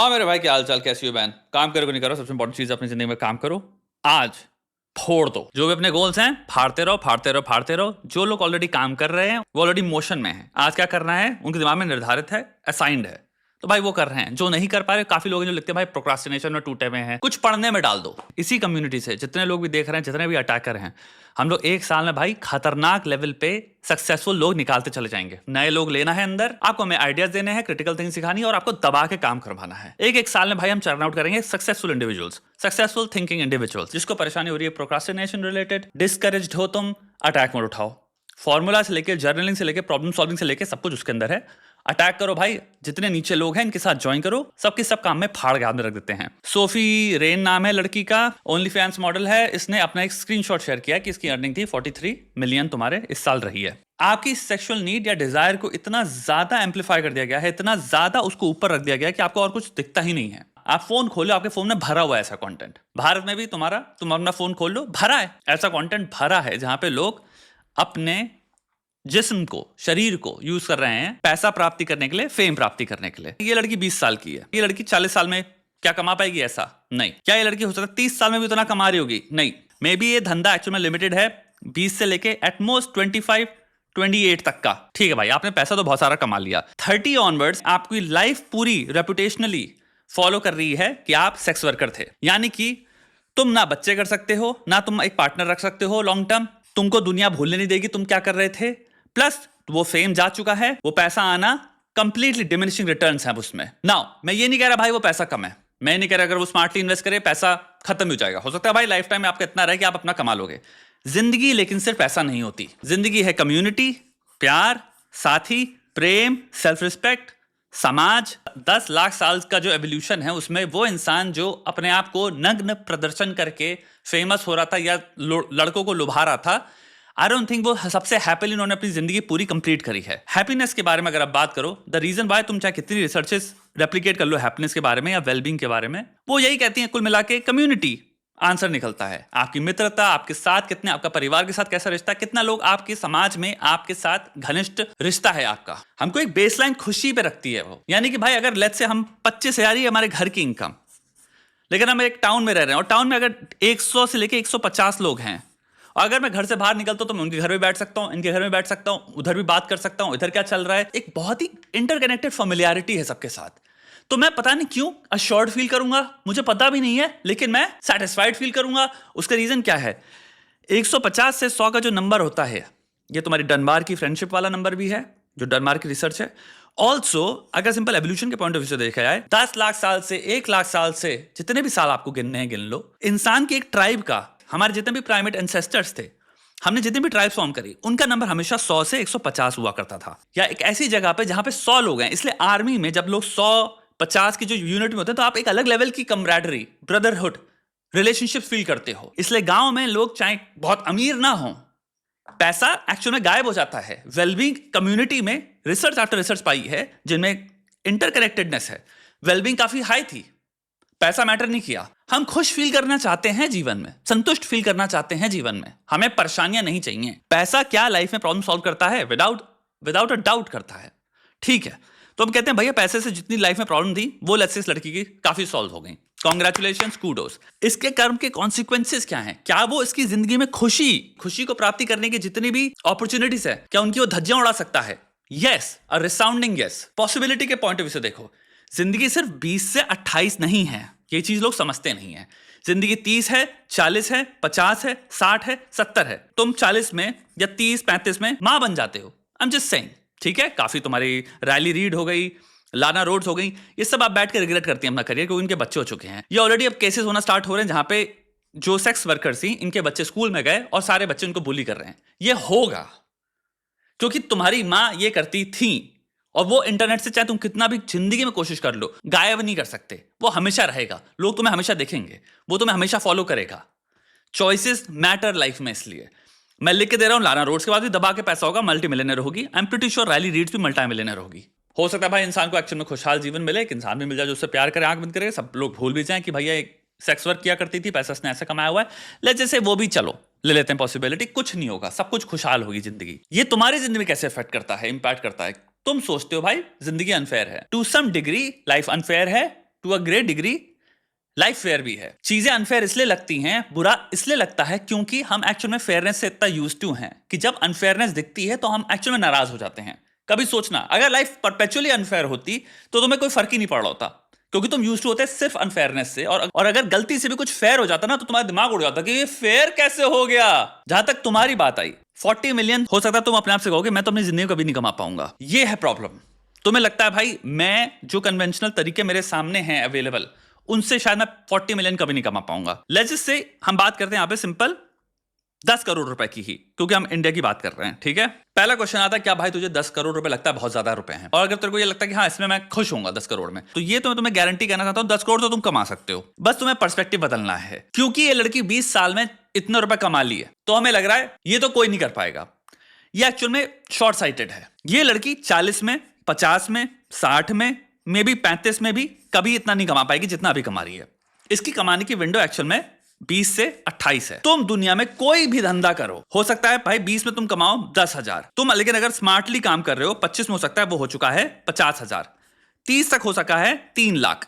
हाँ मेरे भाई, क्या हाल चाल, कैसी हो बहन? काम करो कि नहीं करो, सबसे इंपॉर्टेंट चीज अपनी जिंदगी में काम करो। आज फोड़ दो जो भी अपने गोल्स हैं, फाड़ते रहो फाड़ते रहो फाड़ते रहो। जो लोग ऑलरेडी काम कर रहे हैं वो ऑलरेडी मोशन में हैं। आज क्या करना है उनके दिमाग में निर्धारित है, असाइंड है, तो भाई वो कर रहे हैं। जो नहीं कर पा रहे, काफी लोग हैं जो लिखते हैं भाई प्रोक्रास्टिनेशन में टूटे हुए हैं, कुछ पढ़ने में डाल दो। इसी कम्युनिटी से जितने लोग भी देख रहे हैं, जितने भी अटैकर हैं, हम लोग एक साल में भाई खतरनाक लेवल पे सक्सेसफुल लोग निकालते चले जाएंगे। नए लोग लेना है अंदर, आपको हमें आइडियाज देने हैं, क्रिटिकल थिंकिंग सिखानी है और आपको दबा के काम करवाना है। एक एक साल में भाई हम चर्न आउट करेंगे successful individuals, successful thinking individuals. जिसको परेशानी हो रही है प्रोक्रास्टिनेशन रिलेटेड, डिस्करेज्ड हो तुम, अटैक मोड उठाओ। फॉर्मूला से लेके, जर्नलिंग से लेके, प्रॉब्लम सॉल्विंग से लेके सब कुछ उसके अंदर है। अटैक करो भाई, जितने नीचे लोग हैं इनके साथ ज्वाइन करो, सबके सब काम में फाड़ के हाथ में रख देते हैं। सोफी रेन नाम है लड़की का, ओनली फैंस मॉडल है। इसने अपना एक स्क्रीनशॉट शेयर किया कि इसकी अर्निंग थी 43 मिलियन तुम्हारे इस साल रही है। आपकी सेक्सुअल नीड या डिजायर को इतना ज्यादा एम्पलीफाई कर दिया गया है, इतना ज्यादा उसको ऊपर रख दिया गया है कि आपको और कुछ दिखता ही नहीं है। आप फोन खोलो, आपके फोन में भरा हुआ है ऐसा कंटेंट। भारत में भी तुम अपना फोन खोल लो, भरा है ऐसा कंटेंट, भरा है जहां पे लोग अपने जिस्म को, शरीर को यूज कर रहे हैं पैसा प्राप्ति करने के लिए, फेम प्राप्ति करने के लिए। ये लड़की 20 साल की है, ये लड़की 40 साल में क्या कमा पाएगी? ऐसा नहीं। क्या ये लड़की हो सकता है 30 साल में भी उतना कमा रही होगी? नहीं। मे बी ये धंधा एक्चुअल में लिमिटेड है 20 से लेके एटमोस्ट 25 28 तक का। ठीक है भाई, आपने पैसा तो बहुत सारा कमा लिया। 30 ऑनवर्ड्स आपकी लाइफ पूरी रेपुटेशनली फॉलो कर रही है कि आप सेक्स वर्कर थे। यानी कि तुम ना बच्चे कर सकते हो, ना तुम एक पार्टनर रख सकते हो लॉन्ग टर्म। तुमको दुनिया भूलने नहीं देगी तुम क्या कर रहे थे। प्लस वो फेम जा चुका है, वो पैसा आना कंप्लीटली डिमिनिशिंग रिटर्न्स हैं उसमें। नाउ मैं ये नहीं कह रहा भाई वो पैसा कम है, मैं नहीं कह रहा अगर वो स्मार्टली इन्वेस्ट करे पैसा खत्म हो जाएगा। हो सकता है भाई लाइफ टाइम में आपका इतना रहे कि आप अपना कमा लोगे। जिंदगी लेकिन सिर्फ पैसा नहीं होती। जिंदगी है कम्युनिटी, प्यार, साथी, प्रेम, सेल्फ रिस्पेक्ट, समाज। 10 लाख साल का जो एवोल्यूशन है उसमें वो इंसान जो अपने आप को नग्न प्रदर्शन करके फेमस हो रहा था या लड़कों को लुभा रहा था, आई डोंट थिंक वो सबसे हैप्पीली उन्होंने अपनी जिंदगी पूरी कंप्लीट करी है। हैप्पीनेस के बारे में अगर आप बात करो, द रीजन वाई तुम चाहे कितनी रिसर्चेस रेप्लिकेट कर लो हैप्पीनेस के बारे में या वेलबींग के बारे में, वो यही कहती है कुल मिला के कम्युनिटी आंसर निकलता है। आपकी मित्रता, आपके साथ कितने, आपका परिवार के साथ कैसा रिश्ता, कितना लोग आपके समाज में आपके साथ घनिष्ठ रिश्ता है आपका, हमको एक बेसलाइन खुशी पे रखती है वो। यानी कि भाई अगर लेट्स से हम 25,000 ही हमारे घर की इनकम, लेकिन हम एक टाउन में रह रहे हैं और टाउन में अगर 100 से लेके 150 लोग हैं, और अगर मैं घर से बाहर निकलता हूं तो मैं उनके घर में बैठ सकता हूं, इनके घर में बैठ सकता हूं, उधर भी बात कर सकता हूं, इधर क्या चल रहा है। एक बहुत ही इंटरकनेक्टेड फैमिलियरिटी है सबके साथ। तो मैं पता नहीं क्यों अश्योर्ड फील करूंगा, मुझे पता भी नहीं है, लेकिन मैं सेटिस्फाइड फील करूंगा। उसका रीजन क्या है? 150 से 100 का जो नंबर होता है, ये तुम्हारी डनबार की फ्रेंडशिप वाला नंबर भी है, जो डनबार की रिसर्च है। ऑल्सो अगर सिंपल एवोल्यूशन के पॉइंट ऑफ व्यू से देखा जाए, 10 लाख साल से 1 लाख साल से जितने भी साल आपको गिनने हैं गिन लो। इंसान की एक ट्राइब का, हमारे जितने भी प्राइमेट एंसेस्टर्स थे, हमने जितने भी ट्राइब्स फॉर्म करी, उनका नंबर हमेशा 100 से 150 हुआ करता था। या एक ऐसी जगह पे जहां पे 100 लोग हैं। इसलिए आर्मी में जब लोग 100-50 की जो यूनिट में होते हैं तो आप एक अलग लेवल की कमरेडरी, ब्रदरहुड, रिलेशनशिप फील करते हो। इसलिए गांव में लोग चाहे बहुत अमीर ना हो, पैसा एक्चुअल में गायब हो जाता है। वेलबींग कम्युनिटी में रिसर्च आफ्टर रिसर्च पाई है जिनमें इंटरकनेक्टेडनेस है, वेलबींग काफी हाई थी, पैसा मैटर नहीं किया। हम खुश फील करना चाहते हैं जीवन में, संतुष्ट फील करना चाहते हैं जीवन में, हमें परेशानियां नहीं चाहिए। पैसा क्या लाइफ में प्रॉब्लम सॉल्व करता है? विदाउट अ डाउट करता है। ठीक है, तो हम कहते हैं भैया पैसे से जितनी लाइफ में प्रॉब्लम थी वो लेट्स से इस लड़की की काफी सॉल्व हो गई, कांग्रेचुलेशंस, कूडोस। इसके कर्म के कॉन्सिक्वेंसेस क्या हैं? क्या वो इसकी जिंदगी में खुशी को प्राप्ति करने की जितनी भी अपॉर्चुनिटीज है, क्या उनकी वो धज्जियां उड़ा सकता है? यस, अ रिसाउंडिंग यस। पॉसिबिलिटी के पॉइंट ऑफ व्यू से देखो, जिंदगी सिर्फ 20 से 28 नहीं है, ये चीज लोग समझते नहीं है। जिंदगी 30 है, 40 है, 50 है, 60 है, 70 है। तुम 40 में या 30-35 में मां बन जाते हो। आई एम जस्ट सेइंग, ठीक है? काफी तुम्हारी रायली रीड हो गई, लाना रोड्स हो गई, ये सब आप बैठ कर रिग्रेट करती हैं अपना करियर, क्योंकि इनके बच्चे हो चुके हैं। ये ऑलरेडी अब केसेस होना स्टार्ट हो रहे हैं जहां पे जो सेक्स वर्कर्स थी, इनके बच्चे स्कूल में गए और सारे बच्चे उनको बुली कर रहे हैं। ये होगा क्योंकि तुम्हारी मां ये करती थी, और वो इंटरनेट से चाहे तुम कितना भी जिंदगी में कोशिश कर लो, गायब नहीं कर सकते। वो हमेशा रहेगा, लोग तुम्हें हमेशा देखेंगे, वो तुम्हें हमेशा फॉलो करेगा। चॉइसेस मैटर लाइफ में। इसलिए मैं लिख के दे रहा हूं, लाना रोड्स के बाद भी दबा के पैसा होगा, मल्टी मिलियनर होगी। I am pretty sure Riley Reeds भी मल्टी मिलियनर होगी। हो सकता है भाई इंसान को एक्चुअल में खुशहाल जीवन मिले, एक इंसान भी मिल जाए जो उससे प्यार करे, आंख बंद करे, सब लोग भूल भी जाएं कि भैया एक सेक्स वर्क किया करती थी, पैसा उसने ऐसे कमाया हुआ है, ले जैसे वो भी चलो ले लेते हैं पॉसिबिलिटी। कुछ नहीं होगा, सब कुछ खुशहाल होगी जिंदगी। ये तुम्हारी जिंदगी में कैसे इफेक्ट करता है, इंपैक्ट करता है? तुम सोचते हो भाई जिंदगी अनफेयर है, to some degree life unfair है, to a great degree life fair भी है। चीजें अनफेयर इसलिए लगती हैं, बुरा इसलिए लगता है क्योंकि हम एक्चुअल में फेयरनेस से इतना यूज टू हैं कि जब अनफेयरनेस दिखती है तो हम एक्चुअल में नाराज हो जाते हैं। कभी सोचना, अगर लाइफ परपेचुअली अनफेयर होती तो तुम्हें कोई फर्क ही नहीं पड़ रहा होता, क्योंकि तुम यूज टू होते सिर्फ अनफेयरनेस से। और अगर गलती से भी कुछ फेयर हो जाता ना तो तुम्हारा दिमाग उड़ जाता कि ये फेयर कैसे हो गया। जहां तक तुम्हारी बात आई, 40 मिलियन हो सकता है तुम अपने आप से कहोगे मैं तो अपनी जिंदगी में कभी नहीं कमा पाऊंगा। ये है प्रॉब्लम। तुम्हें लगता है भाई मैं जो कन्वेंशनल तरीके मेरे सामने हैं अवेलेबल, उनसे शायद मैं 40 मिलियन कभी नहीं कमा पाऊंगा। लेट्स जस्ट से हम बात करते हैं यहां पे सिंपल 10 करोड़ रुपए की ही, क्योंकि हम इंडिया की बात कर रहे हैं, ठीक है। पहला क्वेश्चन आता है क्या भाई तुझे 10 करोड़ रुपए लगता है बहुत ज्यादा रुपए हैं, और अगर तेरे को ये लगता है कि हाँ इसमें मैं खुश होऊंगा 10 करोड़ में, तो ये तो मैं तुम्हें गारंटी कहना चाहता हूं 10 करोड़ तो तुम कमा सकते हो। बस तुम्हें पर्सपेक्टिव बदलना है, क्योंकि ये लड़की 20 साल में इतना रुपए कमा ली है तो हमें लग रहा है ये तो कोई नहीं कर पाएगा। ये एक्चुअल में शॉर्ट साइटेड है। ये लड़की 40 में, 50 में, 60 में, मे बी 35 में भी कभी इतना नहीं कमा पाएगी जितना अभी कमा रही है। इसकी कमाने की विंडो एक्चुअल में 20 से 28 है। तुम दुनिया में कोई भी धंधा करो, हो सकता है भाई 20 में तुम कमाओ 10,000, तुम लेकिन अगर स्मार्टली काम कर रहे हो 25 में हो सकता है वो हो चुका है 50,000, 30 तक हो सका है 3 लाख,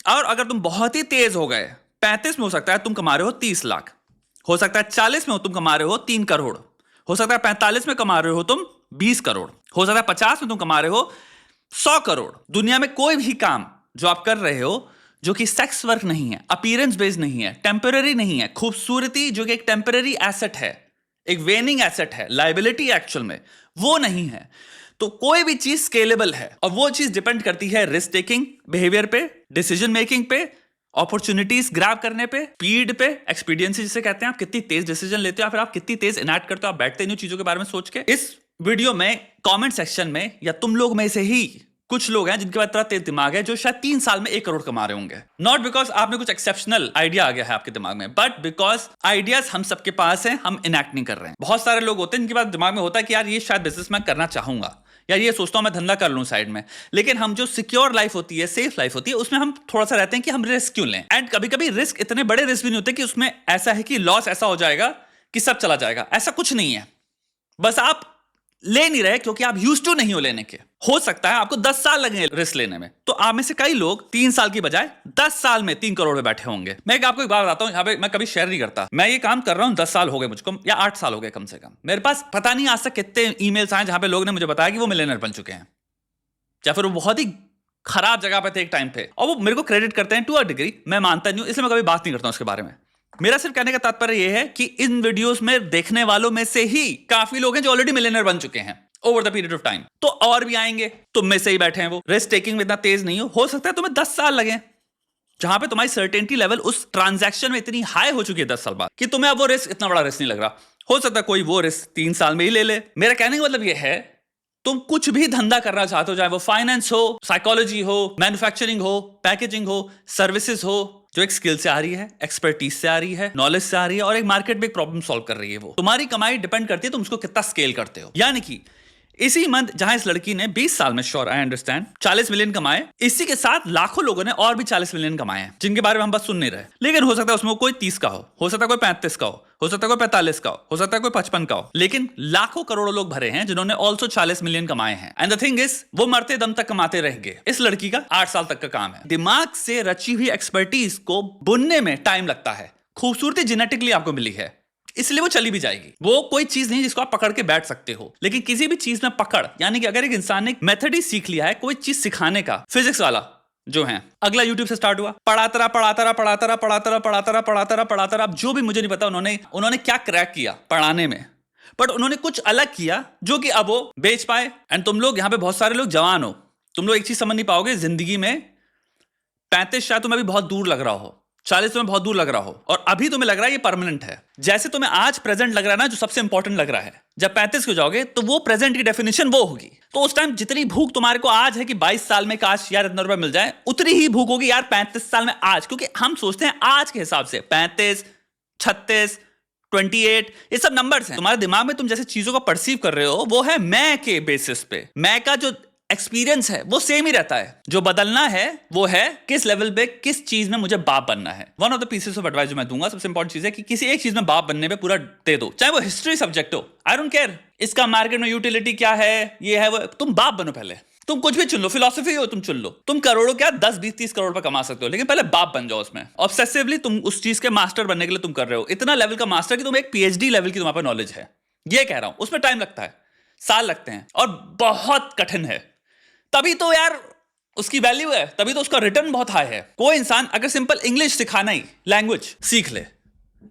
और अगर तुम बहुत ही तेज हो गए 35 में हो सकता है तुम कमा रहे हो 30 लाख, हो सकता है 40 में हो तुम कमा रहे हो 3 करोड़, हो सकता है 45 में कमा रहे हो तुम 20 करोड़, हो सकता है 50 में तुम कमा रहे हो 100 करोड़। दुनिया में कोई भी काम जो आप कर रहे हो जो कि सेक्स वर्क नहीं है, अपीयरेंस बेस्ड नहीं है, टेम्पररी नहीं है, खूबसूरती जो कि एक टेम्पररी एसेट है, एक वेनिंग एसेट है, लाइबिलिटी एक्चुअल में वो नहीं है, तो कोई भी चीज स्केलेबल है। और वो चीज डिपेंड करती है रिस्क टेकिंग बिहेवियर पे, डिसीजन मेकिंग पे, अपॉर्चुनिटीज ग्रैब करने पे, स्पीड पे, एक्सपीडियंसी जिसे कहते हैं, आप कितनी तेज डिसीजन लेते हो या फिर आप कितनी तेज इनैक्ट करते हो, आप बैठते नहीं चीजों के बारे में सोच के। इस वीडियो में कमेंट सेक्शन में या तुम लोग में से ही कुछ लोग हैं जिनके पास इतना तेज दिमाग है जो शायद 3 साल में 1 करोड़ कमा रहे होंगे। नॉट बिकॉज आपने कुछ एक्सेप्शनल आइडिया आ गया है आपके दिमाग में, बट बिकॉज आइडियाज हम सबके पास हैं, हम इनैक्ट नहीं कर रहे हैं। बहुत सारे लोग होते हैं जिनके पास दिमाग में होता है कि यार ये शायद बिजनेस मैं करना चाहूंगा, यार ये सोचता हूं मैं धंधा कर लूं साइड में, लेकिन हम जो सिक्योर लाइफ होती है, सेफ लाइफ होती है, उसमें हम थोड़ा सा रहते हैं कि हम रिस्क क्यों लें। एंड कभी कभी रिस्क इतने बड़े रिस्क भी नहीं होते कि उसमें ऐसा है कि लॉस ऐसा हो जाएगा कि सब चला जाएगा, ऐसा कुछ नहीं है। बस आप ले नहीं रहे क्योंकि आप यूज्ड टू नहीं हो लेने के। हो सकता है आपको 10 साल लगेंगे रिस्क लेने में, तो आप में से कई लोग 3 साल की बजाय 10 साल में 3 करोड़ में बैठे होंगे। मैं आपको एक बात बताता हूं, यहाँ पे मैं कभी शेयर नहीं करता, मैं ये काम कर रहा हूं 10 साल हो गए मुझको, या 8 साल हो गए कम से कम। मेरे पास पता नहीं आज तक कितने ईमेल्स आए जहां पे लोग ने मुझे बताया कि वो मिलियनर बन चुके हैं, या फिर वो बहुत ही खराब जगह पे थे एक टाइम पे, और वो मेरे को क्रेडिट करते हैं टू अ डिग्री। मैं मानता नहीं हूं, इसलिए मैं कभी बात नहीं करता हूं उसके बारे में। मेरा सिर्फ कहने का तात्पर्य यह है कि इन वीडियोस में देखने वालों में से ही काफी लोग हैं जो ऑलरेडी मिलियनर बन चुके हैं over the period of time, तो और भी आएंगे। तुम में से ही बैठे हैं वो, रिस्क टेकिंग में इतना तेज नहीं हो सकता है तुम्हें 10 साल लगे, जहां पे तुम्हारी सर्टेनिटी लेवल उस ट्रांजैक्शन में इतनी हाई हो चुकी है 10 साल बाद कि तुम्हें अब वो रिस्क इतना बड़ा रिस्क नहीं लग रहा। हो सकता है कोई वो रिस्क 3 साल में ही ले ले। मेरा कहने का मतलब यह है, तुम कुछ भी धंधा करना चाहते हो, चाहे वो फाइनेंस हो, साइकोलॉजी हो, मैन्युफैक्चरिंग हो, पैकेजिंग हो, सर्विसेज हो, जो एक स्किल से आ रही है, एक्सपर्टीज से आ रही है, नॉलेज से आ रही है, और एक मार्केट में एक प्रॉब्लम सॉल्व कर रही है, वो तुम्हारी कमाई डिपेंड करती है तुम उसको कितना स्केल करते हो। यानी कि इसी मंथ जहां इस लड़की ने 20 साल में, श्योर आई अंडरस्टैंड, 40 मिलियन कमाए, इसी के साथ लाखों लोगों ने और भी 40 मिलियन कमाए हैं जिनके बारे में हम बस सुन नहीं रहे। लेकिन हो सकता है उसमें कोई 30 का हो सकता है कोई 35 का हो सकता है कोई 45 का हो सकता है कोई 55 का हो, लेकिन लाखों करोड़ों लोग भरे हैं जिन्होंने ऑल्सो 40 मिलियन कमाए हैं। एंड द थिंग इज, वो मरते दम तक कमाते रहेंगे। इस लड़की का 8 साल तक का काम है। दिमाग से रची हुई एक्सपर्टीज को बुनने में टाइम लगता है। खूबसूरती जेनेटिकली आपको मिली है, इसलिए वो चली भी जाएगी। वो कोई चीज नहीं जिसको आप पकड़ के बैठ सकते हो, लेकिन किसी भी चीज में पकड़, यानी कि अगर एक इंसान ने मेथड ही सीख लिया है कोई चीज सिखाने का, फिजिक्स वाला जो है, अगला यूट्यूब से स्टार्ट हुआ, पढ़ाता रहा, जो भी मुझे नहीं पता उन्होंने क्या क्रैक किया पढ़ाने में, बट उन्होंने कुछ अलग किया जो कि अब वो बेच पाए। एंड तुम लोग यहाँ पे बहुत सारे लोग जवान हो, तुम लोग एक चीज समझ नहीं पाओगे जिंदगी में, 35 शायद तुम्हें अभी बहुत दूर लग रहा हो, 40 तुम्हें बहुत दूर लग रहा हो, और अभी तुम्हें लग रहा है ये परमानेंट है। जैसे तुम्हें आज प्रेजेंट लग रहा है ना, जो सबसे इंपॉर्टेंट लग रहा है, जब 35 को जाओगे तो वो प्रेजेंट की डेफिनेशन वो होगी। तो उस टाइम जितनी भूख तुम्हारे को आज है कि 22 साल में काश यार इतना रुपया मिल जाए, उतनी ही भूख होगी यार 35 साल में आज, क्योंकि हम सोचते हैं आज के हिसाब से 35, 36, 28 ये सब नंबर्स हैं। तुम्हारे दिमाग में तुम जैसे चीजों को परसीव कर रहे हो वो है मैं के बेसिस पे। मैं का जो एक्सपीरियंस है वो सेम ही रहता है। जो बदलना है वो है किस लेवल पे, किस चीज में मुझे बाप बनना है। One of the pieces of advice जो मैं दूंगा, सबसे इंपॉर्टेंट चीज है कि किसी एक चीज में बाप बनने पे पूरा दे दो, चाहे वो हिस्ट्री सब्जेक्ट हो, आई डोंट केयर इसका मार्केट में यूटिलिटी क्या है, ये है वो, तुम बाप बनो पहले। तुम कुछ भी चुन लो, फिलोसफी हो तुम चुन लो, तुम करोड़ों क्या 10 20 30 करोड़ पर कमा सकते हो, लेकिन पहले बाप बन जाओ उसमें। ऑब्सेसिवली तुम उस चीज के मास्टर बनने के लिए तुम कर रहे हो, इतना लेवल का मास्टर कि तुम एक पीएचडी लेवल की तुम्हारे पास नॉलेज है, ये कह रहा हूं। उसमें टाइम लगता है, साल लगते हैं और बहुत कठिन है, तभी तो यार उसकी वैल्यू है, तभी तो उसका रिटर्न बहुत हाई है। कोई इंसान अगर सिंपल इंग्लिश सिखाना ही लैंग्वेज सीख ले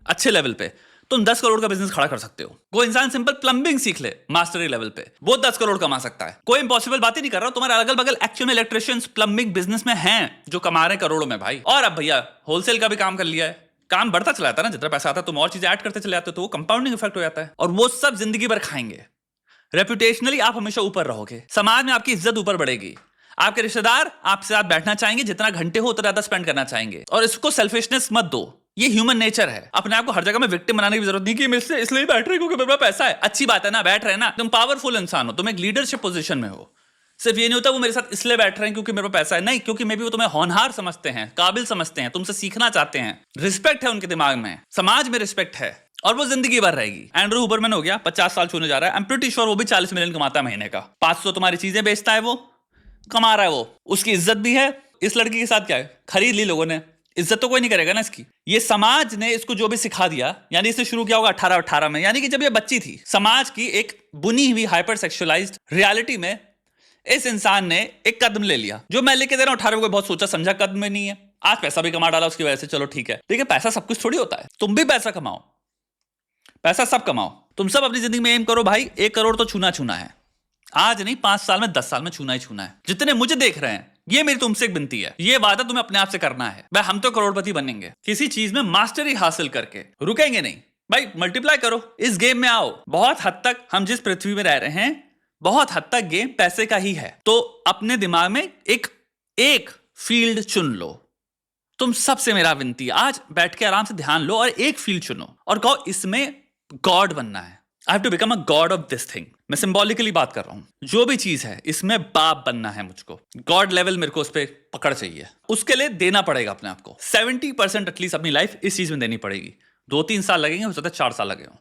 अच्छे लेवल पे, तुम 10 करोड़ का बिजनेस खड़ा कर सकते हो। कोई इंसान सिंपल प्लम्बिंग सीख ले मास्टरी लेवल पे, वो 10 करोड़ कमा सकता है। कोई इंपॉसिबल बात ही नहीं कर रहा हूं, तुम्हारे अगल बगल एक्चुअल में इलेक्ट्रिशियंस प्लम्बिंग बिजनेस में हैं जो कमा रहे करोड़ों में भाई। और अब भैया होलसेल का भी काम कर लिया है, काम बढ़ता चला जाता है ना, जितना पैसा आता है तुम और चीजें ऐड करते चले जाते हो, तो वो कंपाउंडिंग इफेक्ट हो जाता है, और वो सब जिंदगी भर खाएंगे। रेपुटेशनली आप हमेशा ऊपर रहोगे, समाज में आपकी इज्जत ऊपर बढ़ेगी, आपके रिश्तेदार आपसे साथ बैठना चाहेंगे, जितना घंटे हो उतना ज्यादा स्पेंड करना चाहेंगे। और इसको सेल्फिशनेस मत दो, ये ह्यूमन नेचर है। अपने आप को हर जगह में विक्टिम बनाने की जरूरत नहीं कि मैं इसलिए बैठ रहे क्योंकि मेरे पास पैसा है। अच्छी बात है ना, बैठ रहे ना, तुम पावरफुल इंसान हो, तुम एक लीडरशिप पोजीशन में हो। सिर्फ ये नहीं होता वो मेरे साथ इसलिए बैठ रहे हैं क्योंकि मेरे पास पैसा है, नहीं, क्योंकि मे भी वो तुम्हें होनहार समझते हैं, काबिल समझते हैं, तुमसे सीखना चाहते हैं, रिस्पेक्ट है उनके दिमाग में, समाज में रिस्पेक्ट है, और वो जिंदगी भर रहेगी। एंड्रू हुबरमैन हो गया, 50 साल छूने जा रहा है, आई एम प्रीटी श्योर वो भी 40 मिलियन कमाता है महीने का। 500 तुम्हारी चीजें बेचता है, वो कमा रहा है, वो उसकी इज्जत भी है। इस लड़की के साथ क्या है, खरीद ली लोगों ने, इज्जत तो कोई नहीं करेगा ना इसकी। ये समाज ने इसको जो भी सिखा दिया, यानी इसने शुरू किया होगा 18 में, यानी कि जब ये बच्ची थी, समाज की एक बुनी हुई हाइपर सेक्सुअलाइज्ड रियलिटी में इस इंसान ने एक कदम ले लिया। जो मैं लेके दे रहा हूं 18 को बहुत सोचा समझा कदम में नहीं है। आज पैसा भी कमा डाला उसकी वजह से, चलो ठीक है, लेकिन पैसा सब कुछ थोड़ी होता है। तुम भी पैसा कमाओ, पैसा सब कमाओ, तुम सब अपनी जिंदगी में एम करो भाई 1 करोड़ तो छूना है। आज नहीं, 5 साल में 10 साल में छूना ही छूना है। जितने मुझे देख रहे हैं, ये मेरी तुमसे एक विनती है, ये वादा तुम्हें अपने आप से करना है भाई, हम तो करोड़पति बनेंगे किसी चीज में मास्टरी हासिल करके, रुकेंगे नहीं भाई। मल्टीप्लाई करो, इस गेम में आओ। बहुत हद तक हम जिस पृथ्वी में रह रहे हैं, बहुत हद तक गेम पैसे का ही है। तो अपने दिमाग में एक फील्ड चुन लो। तुम सबसे मेरा विनती है, आज बैठ के आराम से ध्यान लो और एक फील्ड चुनो और कहो इसमें गॉड बनना है। I have to become a god of this thing. मैं सिंबॉलिकली बात कर रहा हूं, जो भी चीज है इसमें बाप बनना है मुझको, गॉड लेवल मेरे को उस पर पकड़ चाहिए। उसके लिए देना पड़ेगा अपने आप को 70% एटलीस्ट अपनी लाइफ इस चीज में देनी पड़ेगी। 2-3 साल लगेंगे, हो सकता है 4 साल लगे हो।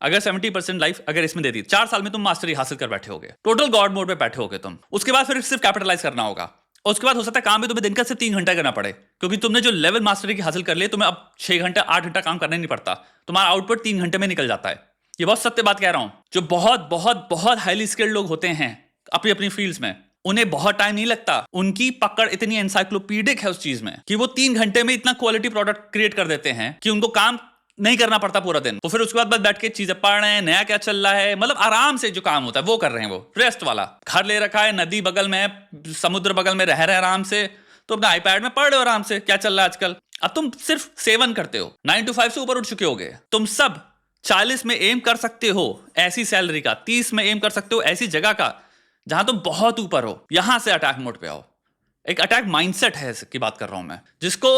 अगर 70% लाइफ अगर इसमें दे दी, 4 साल में तुम मास्टरी हासिल कर बैठे होगे, टोटल गॉड मोड पे बैठे होगे तुम। उसके बाद फिर सिर्फ कैपिटलाइज करना होगा, और उसके बाद हो सकता है काम भी तुम्हें दिन का सिर्फ 3 घंटा करना पड़े, क्योंकि तुमने जो लेवल मास्टरी की हासिल कर लिया, तुम्हें अब 6 घंटा 8 घंटा काम करना नहीं पड़ता, तुम्हारा आउटपुट 3 घंटे में निकल जाता है। ये बहुत सत्य बात कह रहा हूं। जो बहुत बहुत बहुत हाईली स्किल्ड लोग होते हैं अपनी अपनी फील्ड्स में, उन्हें बहुत टाइम नहीं लगता, उनकी पकड़ इतनी एनसाइक्लोपीडिक है उस चीज में कि वो 3 घंटे में इतना क्वालिटी प्रोडक्ट क्रिएट कर देते हैं कि उनको काम नहीं करना पड़ता पूरा दिन। वो फिर उसके बाद बस बैठ के चीजें पढ़ रहे हैं, नया क्या चल रहा है, मतलब आराम से जो काम होता है वो कर रहे हैं। वो रेस्ट वाला घर ले रखा है, नदी बगल में है, समुद्र बगल में रह रहे आराम से, तो अपने आईपैड में पढ़ रहे हो आराम से क्या चल रहा है आजकल। अब तुम सिर्फ सेवन करते हो, 9 to 5 से ऊपर उठ चुके होगे। तुम सब 40 में एम कर सकते हो ऐसी सैलरी का, 30 में एम कर सकते हो ऐसी जगह का जहां तुम बहुत ऊपर हो। यहां से अटैक मोड पे आओ। एक अटैक माइंडसेट है इसकी बात कर रहा हूं मैं, जिसको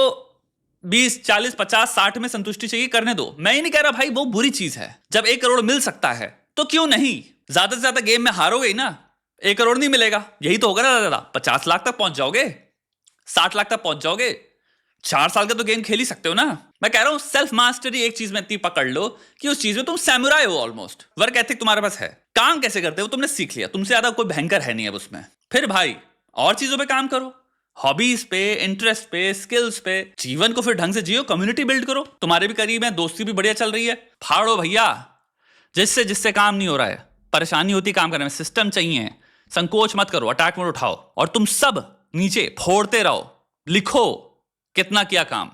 20, 40, 50, 60 में संतुष्टि चाहिए, करने दो। मैं ही नहीं कह रहा भाई वो बुरी चीज है। जब 1 करोड़ मिल सकता है तो क्यों नहीं, ज्यादा से ज्यादा गेम में हारोगे ही ना। 1 करोड़ नहीं मिलेगा, यही तो होगा ना, ज्यादा 50 लाख तक पहुंच जाओगे, 60 लाख तक पहुंच जाओगे। 4 साल का तो गेम खेल ही सकते हो ना। मैं कह रहा हूं सेल्फ मास्टरी एक चीज में इतनी पकड़ लो कि उस चीज में तुम सैमुराई हो ऑलमोस्ट। वर्क एथिक तुम्हारे पास है, काम कैसे करते हो तुमने सीख लिया, तुमसे ज्यादा कोई भयंकर है नहीं अब उसमें। फिर भाई और चीजों पे काम करो, हॉबीज पे, इंटरेस्ट पे, स्किल्स पे। जीवन को फिर ढंग से जियो, कम्युनिटी बिल्ड करो। तुम्हारे भी करीब है, दोस्ती भी बढ़िया चल रही है, फाड़ो भैया। जिससे जिससे काम नहीं हो रहा है, परेशानी होती काम करने में, सिस्टम चाहिए, संकोच मत करो, अटैक मोड उठाओ और तुम सब नीचे फोड़ते रहो। लिखो कितना किया काम,